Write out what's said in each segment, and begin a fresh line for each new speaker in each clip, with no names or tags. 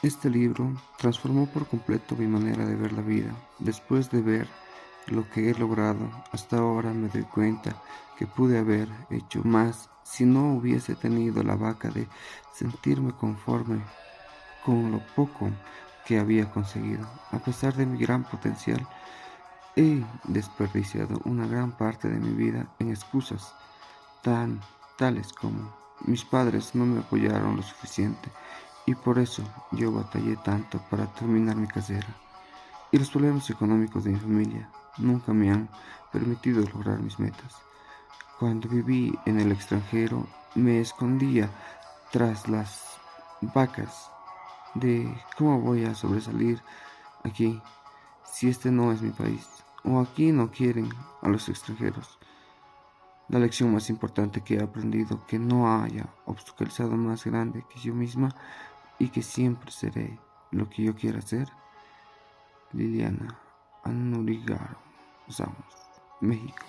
Este libro transformó por completo mi manera de ver la vida. Después de ver lo que he logrado hasta ahora, me doy cuenta que pude haber hecho más si no hubiese tenido la vaca de sentirme conforme con lo poco que había conseguido. A pesar de mi gran potencial, he desperdiciado una gran parte de mi vida en excusas tan tales como mis padres no me apoyaron lo suficiente y por eso yo batallé tanto para terminar mi carrera. Y los problemas económicos de mi familia nunca me han permitido lograr mis metas. Cuando viví en el extranjero me escondía tras las vacas de cómo voy a sobresalir aquí si este no es mi país o aquí no quieren a los extranjeros. La lección más importante que he aprendido que no haya obstaculizado más grande que yo misma y que siempre seré lo que yo quiera ser. Liliana Anurigaro Ramos, México.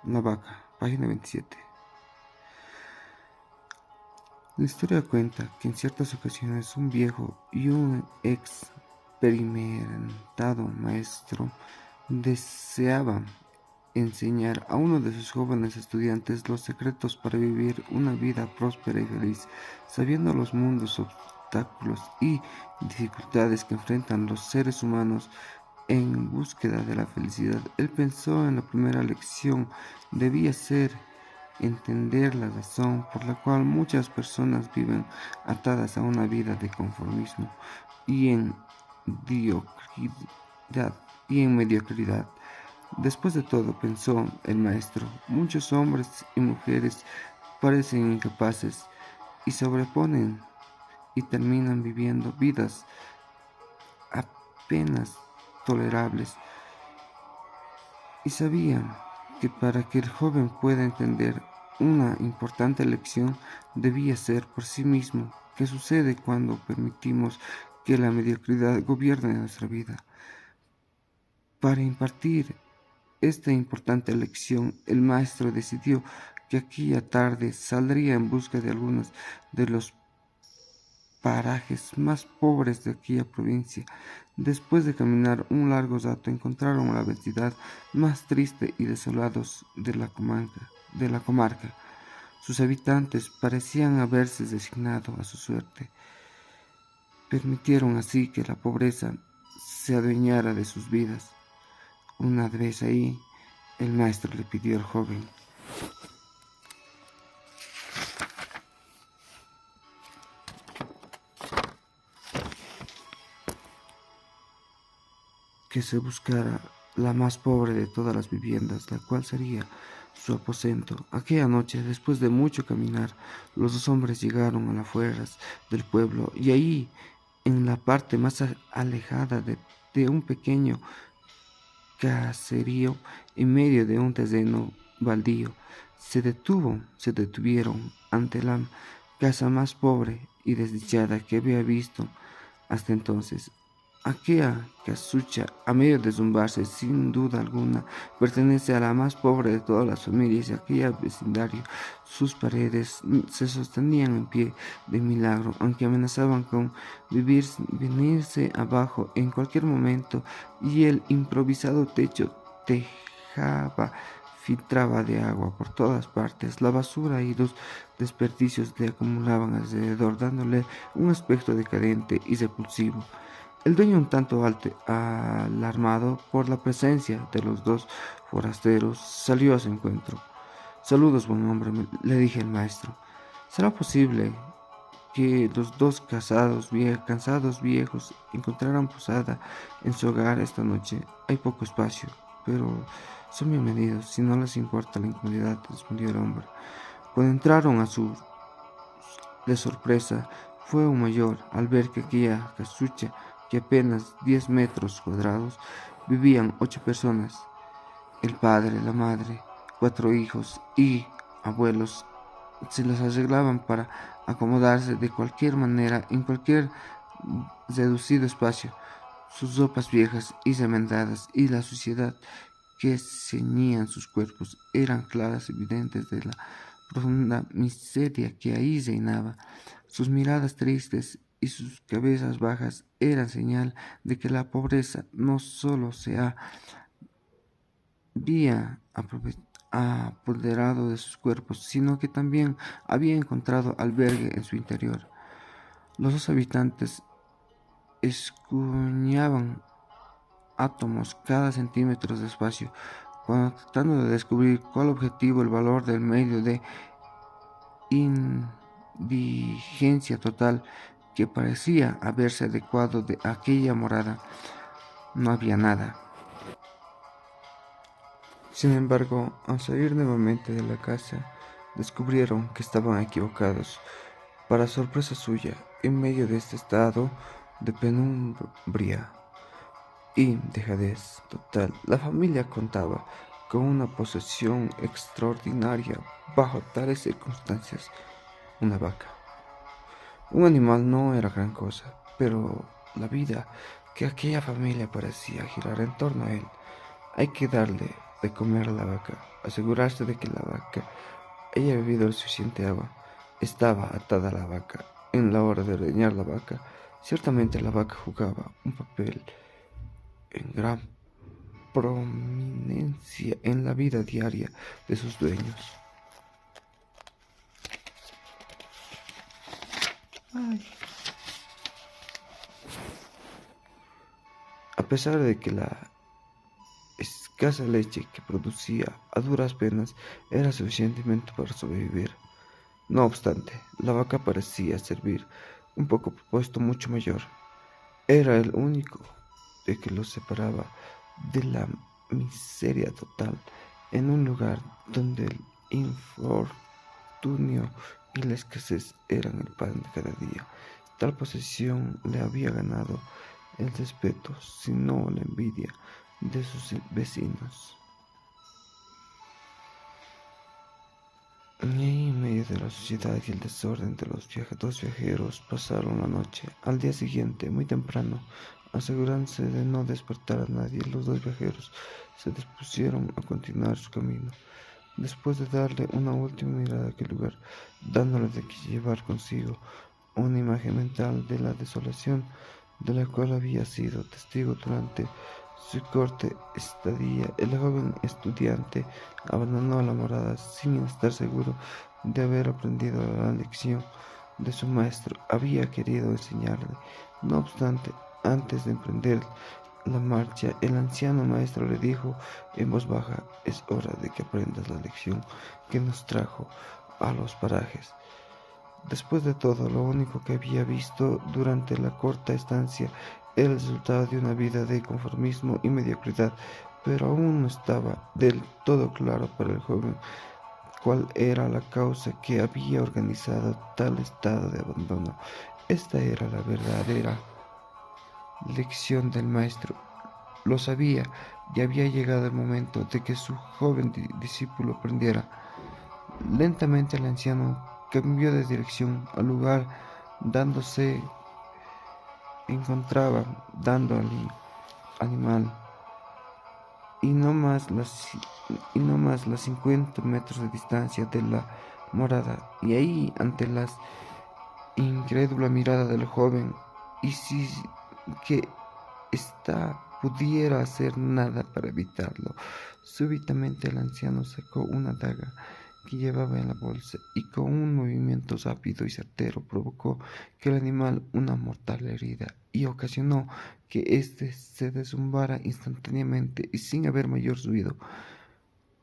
La vaca, página 27. La historia cuenta que en ciertas ocasiones un viejo y un experimentado maestro deseaban enseñar a uno de sus jóvenes estudiantes los secretos para vivir una vida próspera y feliz, sabiendo los mundos, obstáculos y dificultades que enfrentan los seres humanos en búsqueda de la felicidad. Él pensó en la primera lección debía ser entender la razón por la cual muchas personas viven atadas a una vida de conformismo y en mediocridad Después de todo, pensó el maestro, muchos hombres y mujeres parecen incapaces y sobreponen y terminan viviendo vidas apenas tolerables. Y sabían que para que el joven pueda entender una importante lección debía ser por sí mismo. ¿Qué sucede cuando permitimos que la mediocridad gobierne nuestra vida? Para impartir esta importante lección, el maestro decidió que aquella tarde saldría en busca de algunos de los parajes más pobres de aquella provincia. Después de caminar un largo rato, encontraron la vecindad más triste y desolados de la comarca. Sus habitantes parecían haberse resignado a su suerte. Permitieron así que la pobreza se adueñara de sus vidas. Una vez ahí, el maestro le pidió al joven que se buscara la más pobre de todas las viviendas, la cual sería su aposento. Aquella noche, después de mucho caminar, los dos hombres llegaron a las afueras del pueblo y ahí, en la parte más alejada de un pequeño caserío, en medio de un terreno baldío, se detuvieron ante la casa más pobre y desdichada que había visto hasta entonces. Aquella casucha, a medio de zumbarse, sin duda alguna, pertenece a la más pobre de todas las familias de aquel vecindario. Sus paredes se sostenían en pie de milagro, aunque amenazaban con venirse abajo en cualquier momento, y el improvisado techo tejaba filtraba de agua por todas partes. La basura y los desperdicios le acumulaban alrededor, dándole un aspecto decadente y repulsivo. El dueño, un tanto alarmado por la presencia de los dos forasteros, salió a su encuentro. Saludos, buen hombre, le dije al maestro. ¿Será posible que los dos cansados viejos encontraran posada en su hogar esta noche? Hay poco espacio, pero son bienvenidos, si no les importa la incomodidad, respondió el hombre. Cuando entraron a su de sorpresa fue aún mayor al ver que aquella casucha, que apenas 10 metros cuadrados, vivían 8 personas, el padre, la madre, 4 hijos y abuelos. Se las arreglaban para acomodarse de cualquier manera en cualquier reducido espacio. Sus ropas viejas y remendadas y la suciedad que ceñían sus cuerpos eran claras evidentes de la profunda miseria que ahí reinaba. Sus miradas tristes y sus cabezas bajas eran señal de que la pobreza no solo se había apoderado de sus cuerpos, sino que también había encontrado albergue en su interior. Los dos habitantes escudriñaban átomos cada centímetro de espacio, cuando tratando de descubrir cuál objetivo el valor del medio de indigencia total que parecía haberse adecuado de aquella morada. No había nada. Sin embargo, al salir nuevamente de la casa, descubrieron que estaban equivocados. Para sorpresa suya, en medio de este estado de penumbria y dejadez total, la familia contaba con una posesión extraordinaria bajo tales circunstancias: una vaca. Un animal no era gran cosa, pero la vida que aquella familia parecía girar en torno a él. Hay que darle de comer a la vaca, asegurarse de que la vaca haya bebido el suficiente agua. Estaba atada a la vaca. En la hora de ordeñar la vaca, ciertamente la vaca jugaba un papel en gran prominencia en la vida diaria de sus dueños. Ay. A pesar de que la escasa leche que producía a duras penas era suficientemente para sobrevivir, no obstante, la vaca parecía servir un poco propósito mucho mayor. Era el único de que los separaba de la miseria total, en un lugar donde el infortunio y la escasez eran el pan de cada día. Tal posesión le había ganado el respeto, si no la envidia, de sus vecinos. Y ahí, en medio de la suciedad y el desorden de los dos viajeros pasaron la noche. Al día siguiente, muy temprano, asegurándose de no despertar a nadie, los dos viajeros se dispusieron a continuar su camino. Después de darle una última mirada a aquel lugar, dándole de que llevar consigo una imagen mental de la desolación de la cual había sido testigo durante su corta estadía, el joven estudiante abandonó la morada sin estar seguro de haber aprendido la lección de su maestro. Había querido enseñarle. No obstante, antes de emprender la marcha, el anciano maestro le dijo en voz baja: es hora de que aprendas la lección que nos trajo a los parajes. Después de todo, lo único que había visto durante la corta estancia era el resultado de una vida de conformismo y mediocridad, pero aún no estaba del todo claro para el joven cuál era la causa que había organizado tal estado de abandono. Esta era la verdadera lección del maestro. Lo sabía, y había llegado el momento de que su joven discípulo aprendiera. Lentamente el anciano cambió de dirección al lugar donde se encontraba dando al animal, y no más las 50 metros de distancia de la morada. Y ahí, ante la incrédula mirada del joven, y si que ésta pudiera hacer nada para evitarlo, súbitamente el anciano sacó una daga que llevaba en la bolsa, y con un movimiento rápido y certero provocó que el animal una mortal herida, y ocasionó que éste se derrumbara instantáneamente y sin haber mayor ruido.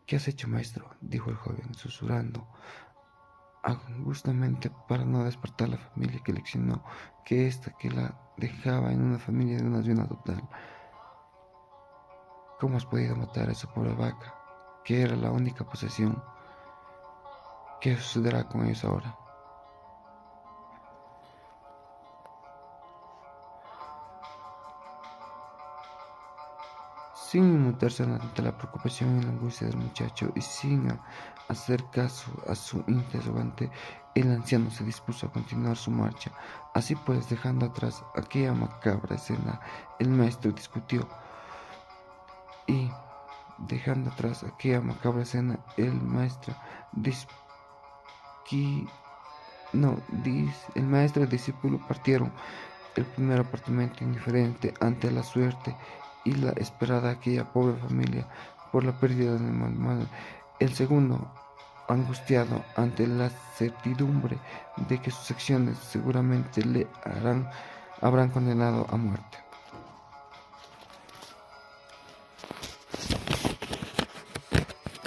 ¿Qué has hecho, maestro?, dijo el joven, susurrando angustamente para no despertar a la familia, que leccionó que ésta que la dejaba en una familia de una ruina total. ¿Cómo has podido matar a esa pobre vaca, que era la única posesión? ¿Qué sucederá con ellos ahora? Sin inmutarse ante la preocupación y la angustia del muchacho, y sin hacer caso a su interrogante, el anciano se dispuso a continuar su marcha. Así pues, dejando atrás aquella macabra escena, el maestro discutió dejando atrás aquella macabra escena, el maestro El maestro y el discípulo partieron. El primer apartamento indiferente ante la suerte y la esperada aquella pobre familia por la pérdida de mi madre. El segundo, angustiado ante la certidumbre de que sus acciones seguramente le habrán condenado a muerte.